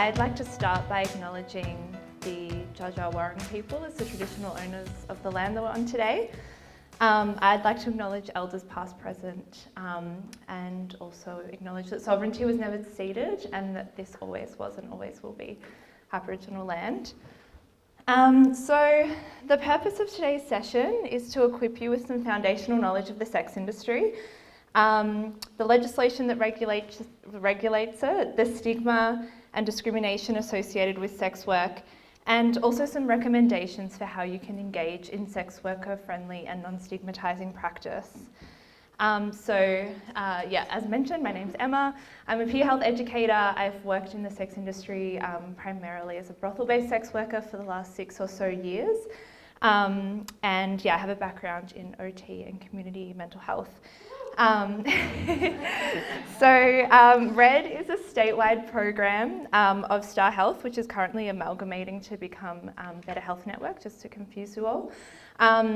I'd like to start by acknowledging the Dja Dja Wurrung people as the traditional owners of the land that we're on today. I'd like to acknowledge elders past, present, and also acknowledge that sovereignty was never ceded and that this always was and always will be Aboriginal land. So the purpose of today's session is to equip you with some foundational knowledge of the sex industry, the legislation that regulates it, the stigma and discrimination associated with sex work, and also some recommendations for how you can engage in sex worker-friendly and non-stigmatising practice. As mentioned, my name's Emma. I'm a peer health educator. I've worked in the sex industry primarily as a brothel-based sex worker for the last 6 or so years. I have a background in OT and community mental health. RhED is a statewide program of Star Health, which is currently amalgamating to become Better Health Network, just to confuse you all.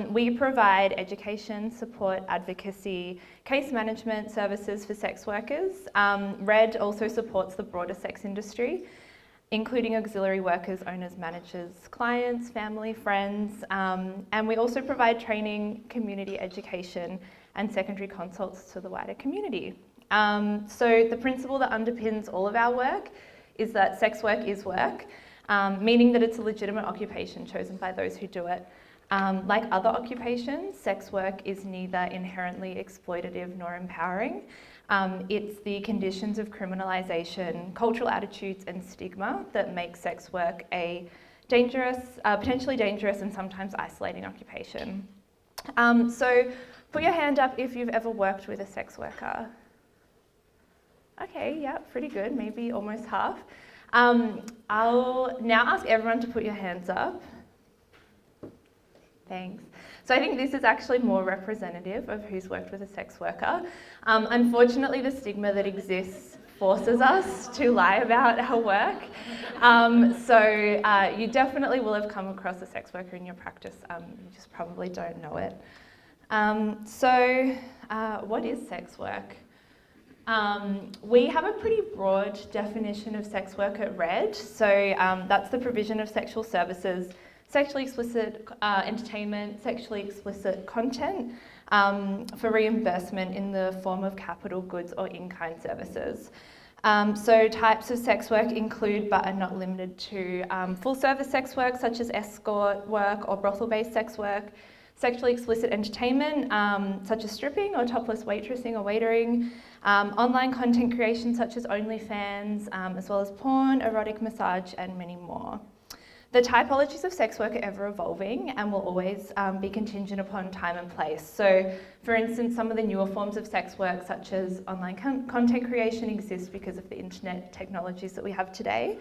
We provide education, support, advocacy, case management services for sex workers. RhED also supports the broader sex industry, including auxiliary workers, owners, managers, clients, family, friends, and we also provide training, community education, and secondary consults to the wider community. So the principle that underpins all of our work is that sex work is work, meaning that it's a legitimate occupation chosen by those who do it. Like other occupations, sex work is neither inherently exploitative nor empowering. It's the conditions of criminalisation, cultural attitudes and stigma that make sex work a dangerous, potentially dangerous and sometimes isolating occupation. So put your hand up if you've ever worked with a sex worker. Okay, yeah, pretty good, maybe almost half. I'll now ask everyone to put your hands up. Thanks. So I think this is actually more representative of who's worked with a sex worker. Unfortunately, the stigma that exists forces us to lie about our work. You definitely will have come across a sex worker in your practice, you just probably don't know it. What is sex work? We have a pretty broad definition of sex work at RhED. That's the provision of sexual services, sexually explicit entertainment, sexually explicit content for reimbursement in the form of capital goods or in-kind services. Types of sex work include but are not limited to full-service sex work such as escort work or brothel-based sex work, sexually explicit entertainment such as stripping or topless waitressing or waitering, online content creation such as OnlyFans, as well as porn, erotic massage, and many more. The typologies of sex work are ever evolving and will always be contingent upon time and place. So, for instance, some of the newer forms of sex work, such as online content creation, exist because of the internet technologies that we have today.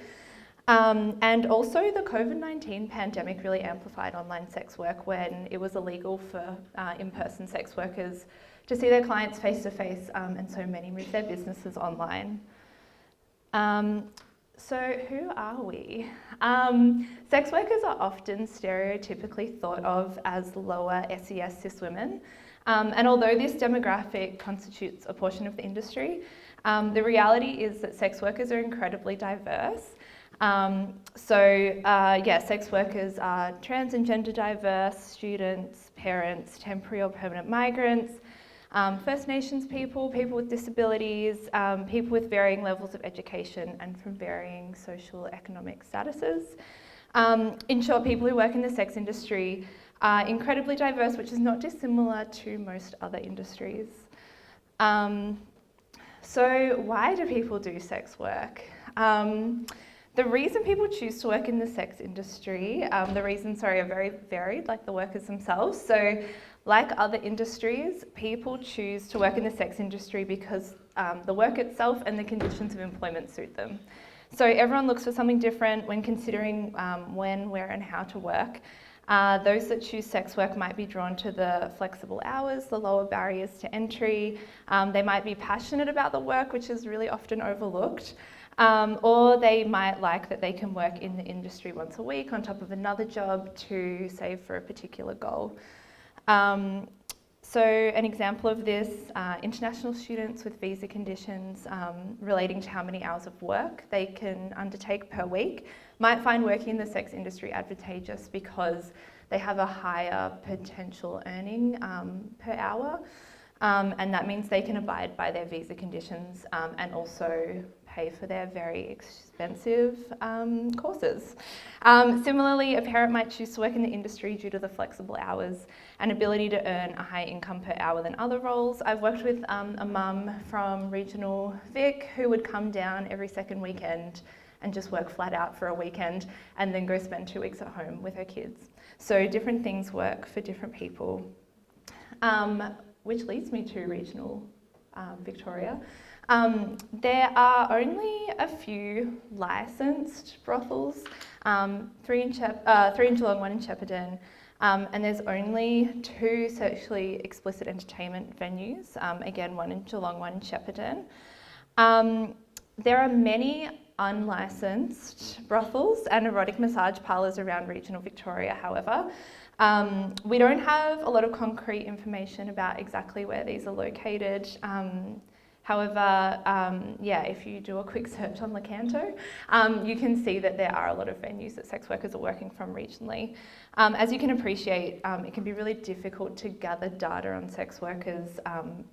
And also the COVID-19 pandemic really amplified online sex work when it was illegal for in-person sex workers to see their clients face-to-face, and so many moved their businesses online. So who are we? Sex workers are often stereotypically thought of as lower SES cis women. And although this demographic constitutes a portion of the industry, the reality is that sex workers are incredibly diverse. Sex workers are trans and gender diverse, students, parents, temporary or permanent migrants, First Nations people, people with disabilities, people with varying levels of education and from varying social economic statuses. In short, people who work in the sex industry are incredibly diverse, which is not dissimilar to most other industries. So why do people do sex work? The reason people choose to work in the sex industry, the reasons, are very varied, like the workers themselves. So, like other industries, people choose to work in the sex industry because the work itself and the conditions of employment suit them. So everyone looks for something different when considering when, where and how to work. Those that choose sex work might be drawn to the flexible hours, the lower barriers to entry. They might be passionate about the work, which is really often overlooked. Or they might like that they can work in the industry once a week on top of another job to save for a particular goal. So an example of this, international students with visa conditions relating to how many hours of work they can undertake per week might find working in the sex industry advantageous because they have a higher potential earning per hour. And that means they can abide by their visa conditions and also pay for their very expensive courses. Similarly, a parent might choose to work in the industry due to the flexible hours and ability to earn a higher income per hour than other roles. I've worked with a mum from regional Vic who would come down every second weekend and just work flat out for a weekend and then go spend 2 weeks at home with her kids. So different things work for different people. Which leads me to regional Victoria. There are only a few licensed brothels, 3 in Geelong, 1 in Shepparton, and there's only 2 sexually explicit entertainment venues, again 1 in Geelong, 1 in Shepparton. There are many unlicensed brothels and erotic massage parlours around regional Victoria, however. We don't have a lot of concrete information about exactly where these are located. However, if you do a quick search on Lecanto, you can see that there are a lot of venues that sex workers are working from regionally. As you can appreciate, it can be really difficult to gather data on sex workers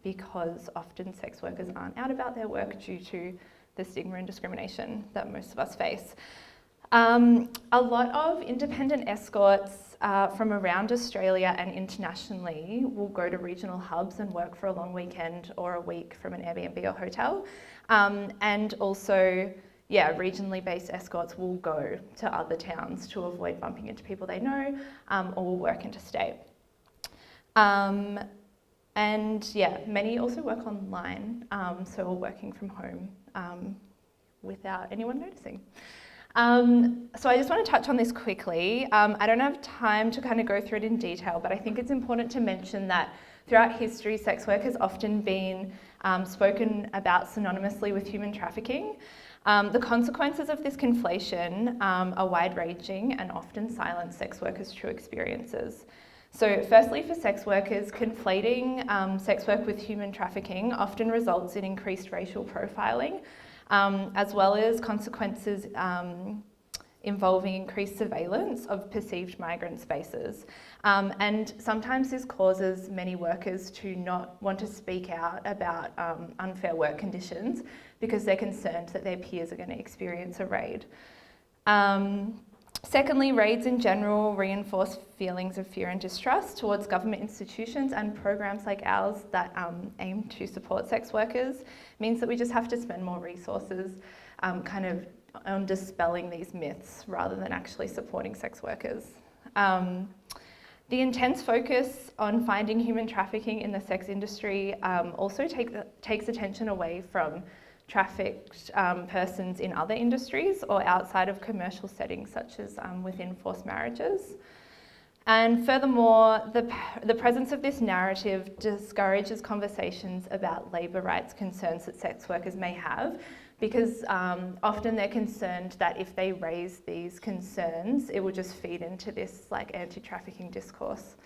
because often sex workers aren't out about their work due to the stigma and discrimination that most of us face. A lot of independent escorts from around Australia and internationally will go to regional hubs and work for a long weekend or a week from an Airbnb or hotel. And also, regionally based escorts will go to other towns to avoid bumping into people they know or will work interstate. Many also work online, so are working from home without anyone noticing. So I just want to touch on this quickly. I don't have time to kind of go through it in detail, but I think it's important to mention that throughout history, sex work has often been spoken about synonymously with human trafficking. The consequences of this conflation are wide-ranging and often silence sex workers' true experiences. So firstly, for sex workers, conflating sex work with human trafficking often results in increased racial profiling, as well as consequences involving increased surveillance of perceived migrant spaces. And sometimes this causes many workers to not want to speak out about unfair work conditions because they're concerned that their peers are going to experience a RhED. Secondly, RhEDs in general reinforce feelings of fear and distrust towards government institutions, and programs like ours that aim to support sex workers means that we just have to spend more resources kind of on dispelling these myths rather than actually supporting sex workers. The intense focus on finding human trafficking in the sex industry also takes attention away from trafficked persons in other industries or outside of commercial settings such as within forced marriages. And furthermore, the presence of this narrative discourages conversations about labour rights concerns that sex workers may have, because often they're concerned that if they raise these concerns, it will just feed into this anti-trafficking discourse.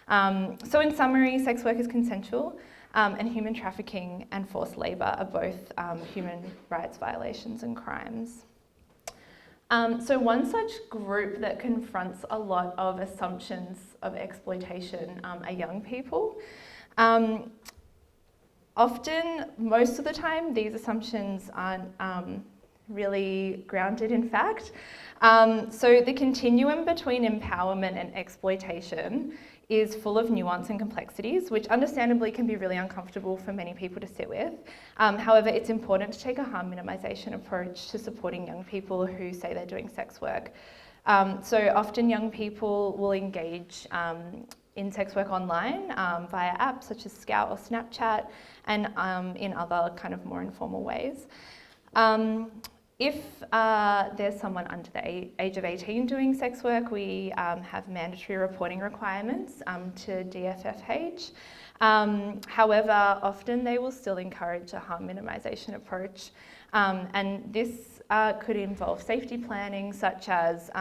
So in summary, sex work is consensual, and human trafficking and forced labour are both human rights violations and crimes. So one such group that confronts a lot of assumptions of exploitation are young people. Often, most of the time, these assumptions aren't really grounded in fact. So the continuum between empowerment and exploitation is full of nuance and complexities, which understandably can be really uncomfortable for many people to sit with. However, it's important to take a harm minimisation approach to supporting young people who say they're doing sex work. So often young people will engage in sex work online via apps such as Scout or Snapchat, and in other kind of more informal ways. If there's someone under the age of 18 doing sex work, we have mandatory reporting requirements to DFFH. However, often they will still encourage a harm minimisation approach, and this could involve safety planning such as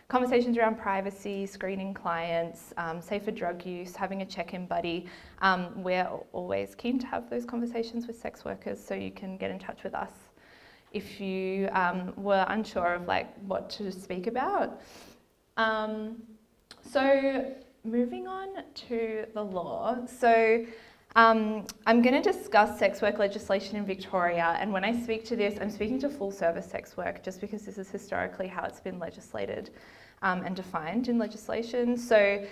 conversations around privacy, screening clients, safer drug use, having a check-in buddy. We're always keen to have those conversations with sex workers, so you can get in touch with us if you were unsure of what to speak about. So moving on to the law. So I'm going to discuss sex work legislation in Victoria, and when I speak to this, I'm speaking to full service sex work, just because this is historically how it's been legislated and defined in legislation. So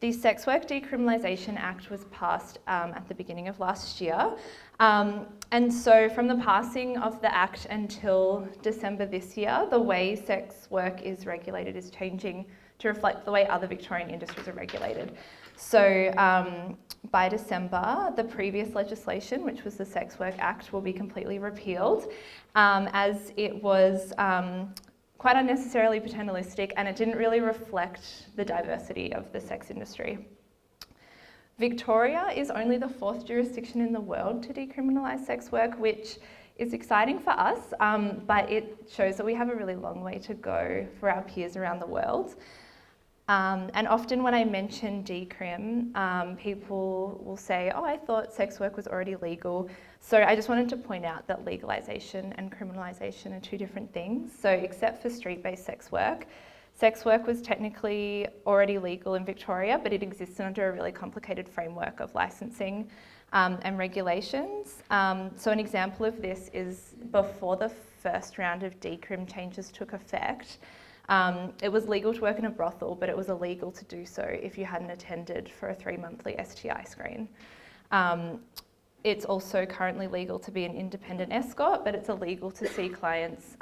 the Sex Work Decriminalisation Act was passed at the beginning of last year. And so from the passing of the Act until December this year, the way sex work is regulated is changing to reflect the way other Victorian industries are regulated. So by December, the previous legislation, which was the Sex Work Act, will be completely repealed, as it was quite unnecessarily paternalistic, and it didn't really reflect the diversity of the sex industry. Victoria is only the 4th jurisdiction in the world to decriminalise sex work, which is exciting for us, but it shows that we have a really long way to go for our peers around the world. And often when I mention decrim, people will say, oh, I thought sex work was already legal. So I just wanted to point out that legalisation and criminalisation are two different things. So except for street-based sex work was technically already legal in Victoria, but it existed under a really complicated framework of licensing and regulations. So an example of this is before the first round of decrim changes took effect, it was legal to work in a brothel, but it was illegal to do so if you hadn't attended for a 3-monthly STI screen. It's also currently legal to be an independent escort, but it's illegal to see clients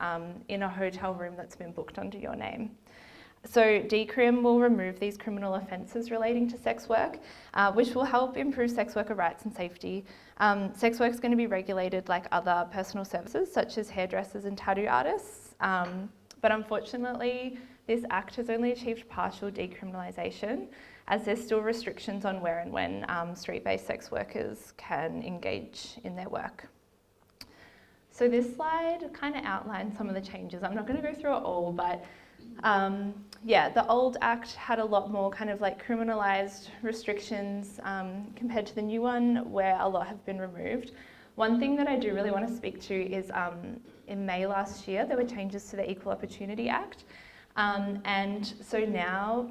in a hotel room that's been booked under your name. So decrim will remove these criminal offences relating to sex work, which will help improve sex worker rights and safety. Sex work is going to be regulated like other personal services, such as hairdressers and tattoo artists. But unfortunately, this Act has only achieved partial decriminalisation, as there's still restrictions on where and when street-based sex workers can engage in their work. So this slide kind of outlines some of the changes. I'm not going to go through it all, but yeah, the old Act had a lot more kind of like criminalised restrictions compared to the new one, where a lot have been removed. One thing that I do really want to speak to is in May last year, there were changes to the Equal Opportunity Act. And so now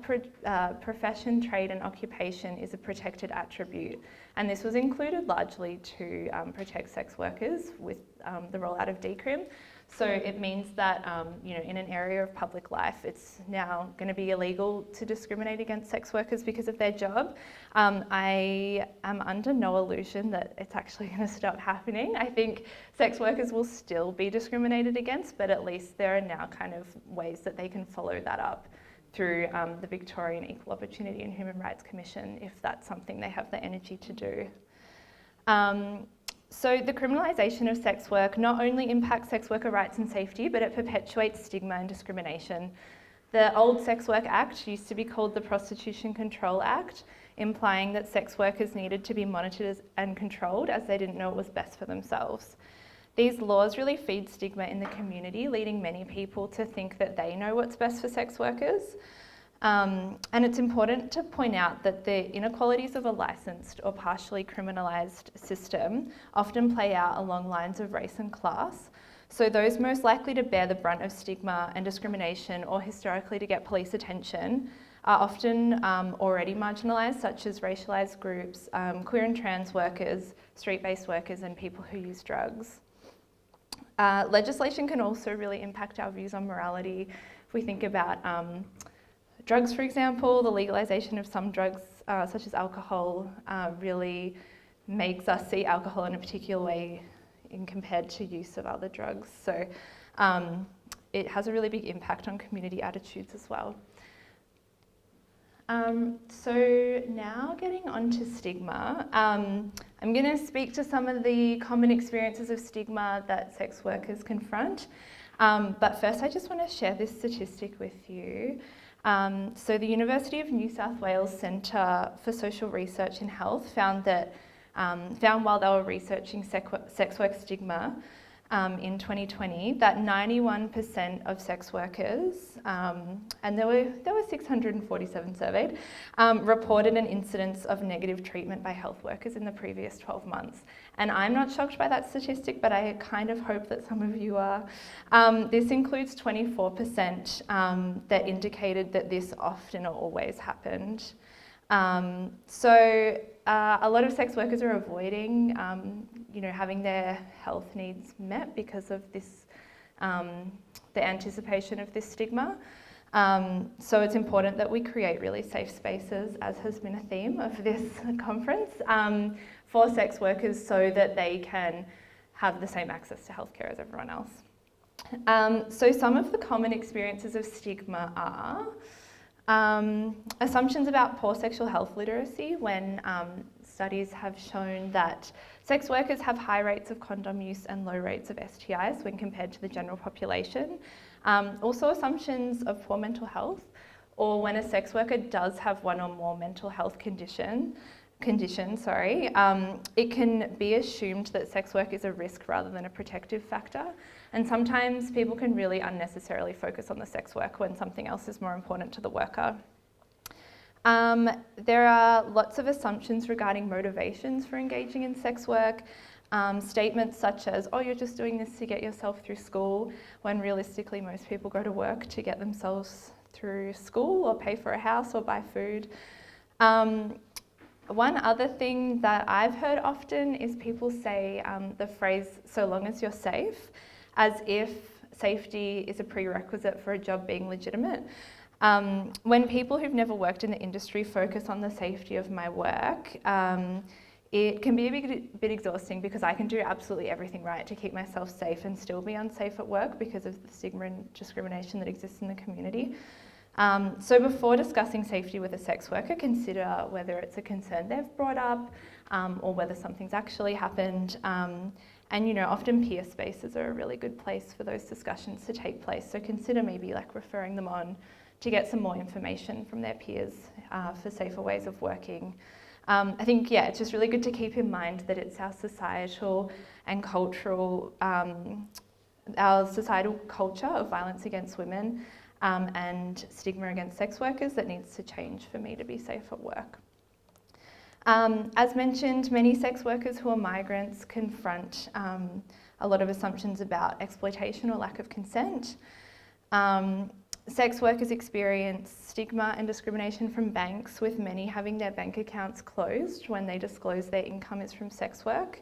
profession, trade and occupation is a protected attribute. And this was included largely to protect sex workers with the rollout of decrim. So it means that in an area of public life, it's now going to be illegal to discriminate against sex workers because of their job. I am under no illusion that it's actually going to stop happening. I think sex workers will still be discriminated against, but at least there are now kind of ways that they can follow that up through the Victorian Equal Opportunity and Human Rights Commission, if that's something they have the energy to do. So the criminalisation of sex work not only impacts sex worker rights and safety, but it perpetuates stigma and discrimination. The old Sex Work Act used to be called the Prostitution Control Act, implying that sex workers needed to be monitored and controlled as they didn't know what was best for themselves. These laws really feed stigma in the community, leading many people to think that they know what's best for sex workers. And it's important to point out that the inequalities of a licensed or partially criminalised system often play out along lines of race and class. So those most likely to bear the brunt of stigma and discrimination, or historically to get police attention, are often already marginalised, such as racialised groups, queer and trans workers, street-based workers and people who use drugs. Legislation can also really impact our views on morality. If we think about drugs, for example, the legalisation of some drugs, such as alcohol, really makes us see alcohol in a particular way in compared to use of other drugs. So it has a really big impact on community attitudes as well. So now getting on to stigma, I'm going to speak to some of the common experiences of stigma that sex workers confront. But first I just want to share this statistic with you. So the University of New South Wales Centre for Social Research in Health found while they were researching sex work stigma, in 2020 that 91% of sex workers, and there were 647 surveyed, reported an incidence of negative treatment by health workers in the previous 12 months. And I'm not shocked by that statistic, but I kind of hope that some of you are. This includes 24% that indicated that this often or always happened. So a lot of sex workers are avoiding, having their health needs met because of this, the anticipation of this stigma. So it's important that we create really safe spaces, as has been a theme of this conference, for sex workers so that they can have the same access to healthcare as everyone else. So some of the common experiences of stigma are assumptions about poor sexual health literacy, when studies have shown that sex workers have high rates of condom use and low rates of STIs when compared to the general population. Also assumptions of poor mental health, or when a sex worker does have one or more mental health conditions, it can be assumed that sex work is a risk rather than a protective factor. And sometimes people can really unnecessarily focus on the sex work when something else is more important to the worker. There are lots of assumptions regarding motivations for engaging in sex work. Statements such as, oh, you're just doing this to get yourself through school, when realistically most people go to work to get themselves through school or pay for a house or buy food. One other thing that I've heard often is people say the phrase, so long as you're safe, as if safety is a prerequisite for a job being legitimate. When people who've never worked in the industry focus on the safety of my work, it can be a bit exhausting, because I can do absolutely everything right to keep myself safe and still be unsafe at work because of the stigma and discrimination that exists in the community. So before discussing safety with a sex worker, consider whether it's a concern they've brought up, or whether something's actually happened. And often peer spaces are a really good place for those discussions to take place. So consider maybe referring them on to get some more information from their peers for safer ways of working. I think, it's just really good to keep in mind that it's our societal and cultural, culture of violence against women and stigma against sex workers that needs to change for me to be safe at work. As mentioned, many sex workers who are migrants confront a lot of assumptions about exploitation or lack of consent. Sex workers experience stigma and discrimination from banks, with many having their bank accounts closed when they disclose their income is from sex work.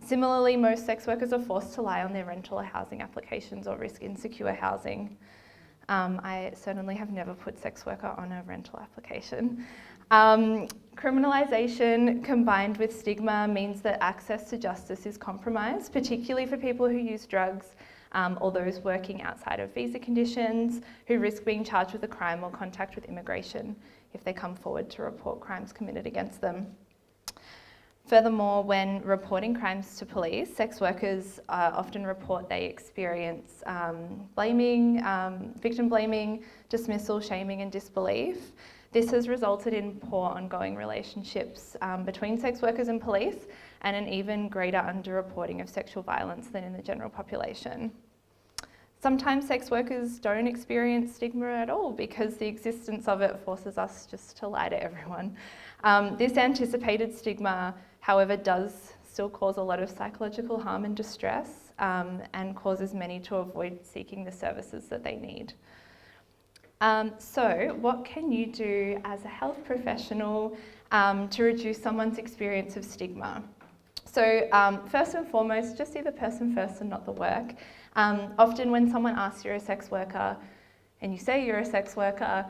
Similarly, most sex workers are forced to lie on their rental or housing applications or risk insecure housing. I certainly have never put sex worker on a rental application. Criminalisation combined with stigma means that access to justice is compromised, particularly for people who use drugs, or those working outside of visa conditions, who risk being charged with a crime or contact with immigration if they come forward to report crimes committed against them. Furthermore, when reporting crimes to police, sex workers often report they experience blaming, victim blaming, dismissal, shaming and disbelief. This has resulted in poor ongoing relationships between sex workers and police, and an even greater underreporting of sexual violence than in the general population. Sometimes sex workers don't experience stigma at all because the existence of it forces us just to lie to everyone. This anticipated stigma, however, does still cause a lot of psychological harm and distress, and causes many to avoid seeking the services that they need. So what can you do as a health professional to reduce someone's experience of stigma? So first and foremost, just see the person first and not the work. Often when someone asks you're a sex worker and you say you're a sex worker,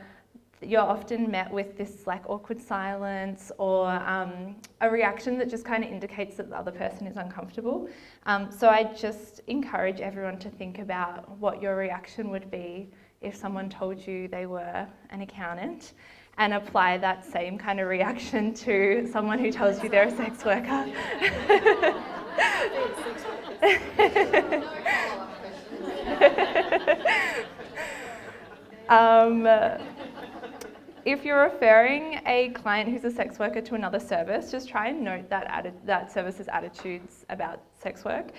you're often met with this awkward silence or a reaction that just kind of indicates that the other person is uncomfortable. So I just encourage everyone to think about what your reaction would be if someone told you they were an accountant, and apply that same kind of reaction to someone who tells you they're a sex worker. If you're referring a client who's a sex worker to another service, just try and note that service's attitudes about sex work.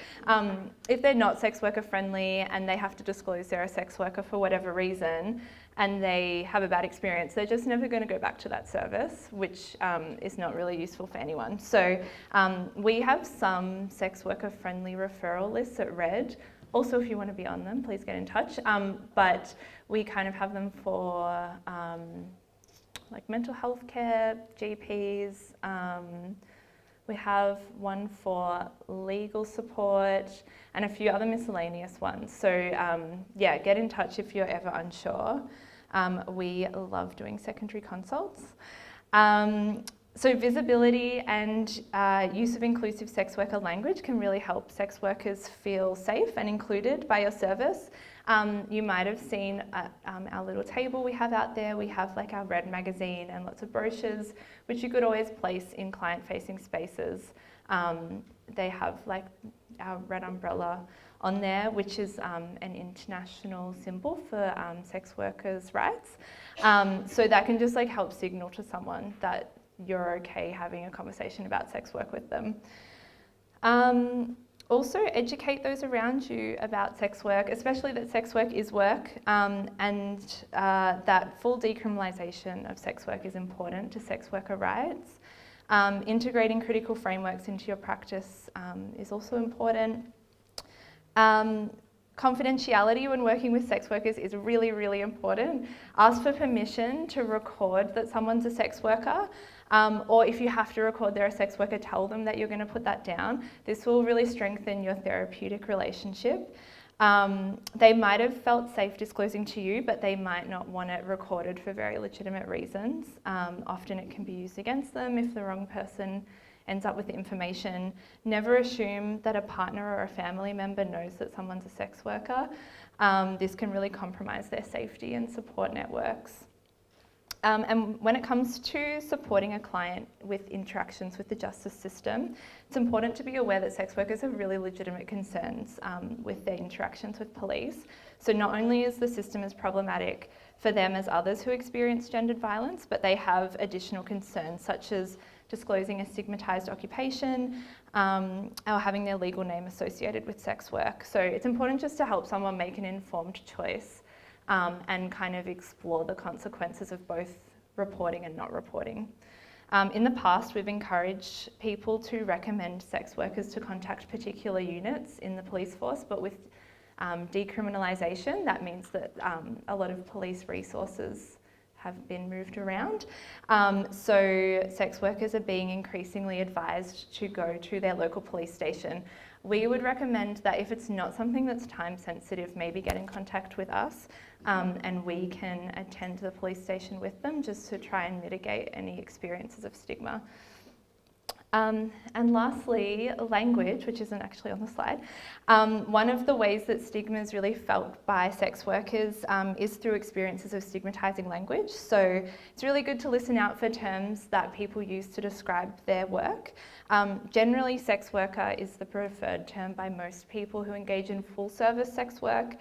If they're not sex worker friendly and they have to disclose they're a sex worker for whatever reason and they have a bad experience, they're just never going to go back to that service, which is not really useful for anyone. So we have some sex worker friendly referral lists at RhED. Also, if you want to be on them, please get in touch. But we kind of have them for like mental health care, GPs. We have one for legal support and a few other miscellaneous ones. So yeah, get in touch if you're ever unsure. We love doing secondary consults. So visibility and use of inclusive sex worker language can really help sex workers feel safe and included by your service. You might have seen our little table we have out there. We have like our RhED magazine and lots of brochures, which you could always place in client-facing spaces. They have like our RhED umbrella on there, which is an international symbol for sex workers' rights. So that can just like help signal to someone that you're okay having a conversation about sex work with them. Also, educate those around you about sex work, especially that sex work is work, and that full decriminalisation of sex work is important to sex worker rights. Integrating critical frameworks into your practice is also important. Confidentiality when working with sex workers is really, really important. Ask for permission to record that someone's a sex worker, or if you have to record they're a sex worker, tell them that you're going to put that down. This will really strengthen your therapeutic relationship. They might have felt safe disclosing to you, but they might not want it recorded for very legitimate reasons. Often it can be used against them if the wrong person ends up with the information. Never assume that a partner or a family member knows that someone's a sex worker. This can really compromise their safety and support networks. And when it comes to supporting a client with interactions with the justice system, it's important to be aware that sex workers have really legitimate concerns with their interactions with police. So not only is the system as problematic for them as others who experience gendered violence, but they have additional concerns such as disclosing a stigmatised occupation, or having their legal name associated with sex work. So it's important just to help someone make an informed choice and kind of explore the consequences of both reporting and not reporting. In the past, we've encouraged people to recommend sex workers to contact particular units in the police force, but with decriminalisation, that means that a lot of police resources have been moved around. So sex workers are being increasingly advised to go to their local police station. We would recommend that if it's not something that's time sensitive, maybe get in contact with us and we can attend the police station with them just to try and mitigate any experiences of stigma. And lastly, language, which isn't actually on the slide. One of the ways that stigma is really felt by sex workers is through experiences of stigmatising language. So it's really good to listen out for terms that people use to describe their work. Generally, sex worker is the preferred term by most people who engage in full service sex work.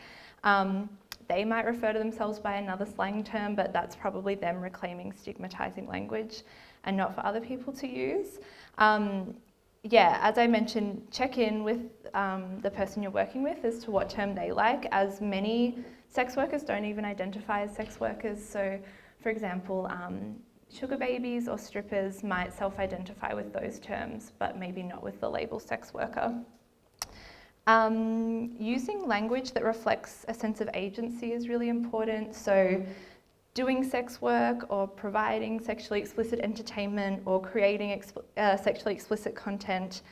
They might refer to themselves by another slang term, but that's probably them reclaiming stigmatising language and not for other people to use. Yeah, as I mentioned, check in with the person you're working with as to what term they like, as many sex workers don't even identify as sex workers. So, for example, sugar babies or strippers might self-identify with those terms, but maybe not with the label sex worker. Using language that reflects a sense of agency is really important. So doing sex work or providing sexually explicit entertainment or creating sexually explicit content,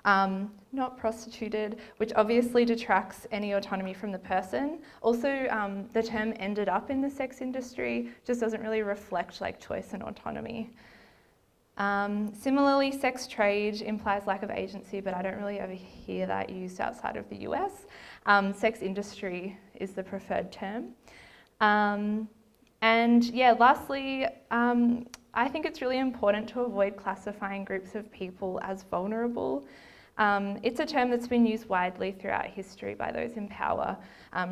not prostituted, which obviously detracts any autonomy from the person. Also, the term ended up in the sex industry just doesn't really reflect like choice and autonomy. Similarly, sex trade implies lack of agency, but I don't really ever hear that used outside of the US. Sex industry is the preferred term. And yeah, lastly, I think it's really important to avoid classifying groups of people as vulnerable. It's a term that's been used widely throughout history by those in power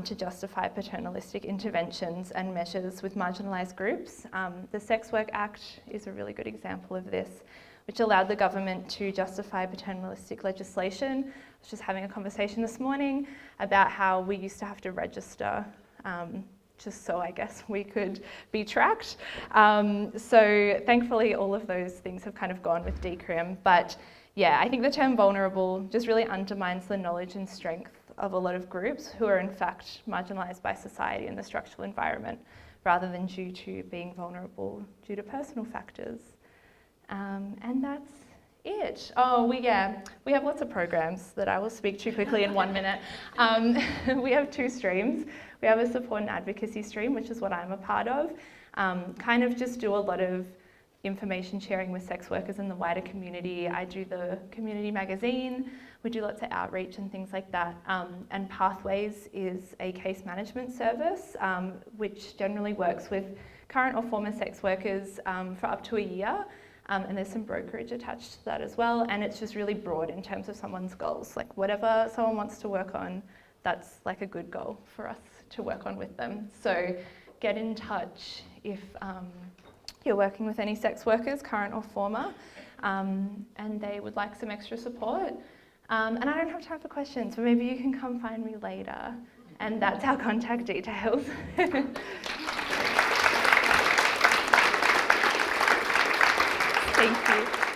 to justify paternalistic interventions and measures with marginalised groups. The Sex Work Act is a really good example of this, which allowed the government to justify paternalistic legislation. I was just having a conversation this morning about how we used to have to register just so I guess we could be tracked. So thankfully all of those things have kind of gone with decrim, but yeah, I think the term vulnerable just really undermines the knowledge and strength of a lot of groups who are in fact marginalised by society and the structural environment, rather than due to being vulnerable due to personal factors. And that's it. Oh, we have lots of programs that I will speak to quickly in 1 minute. We have 2 streams. We have a support and advocacy stream, which is what I'm a part of. Kind of just do a lot of information sharing with sex workers in the wider community. I do the community magazine. We do lots of outreach and things like that. And Pathways is a case management service, which generally works with current or former sex workers for up to a year. And there's some brokerage attached to that as well. And it's just really broad in terms of someone's goals. Like whatever someone wants to work on, that's like a good goal for us to work on with them. So get in touch if you're working with any sex workers, current or former, and they would like some extra support. And I don't have time for questions, but maybe you can come find me later. And that's our contact details. Thank you.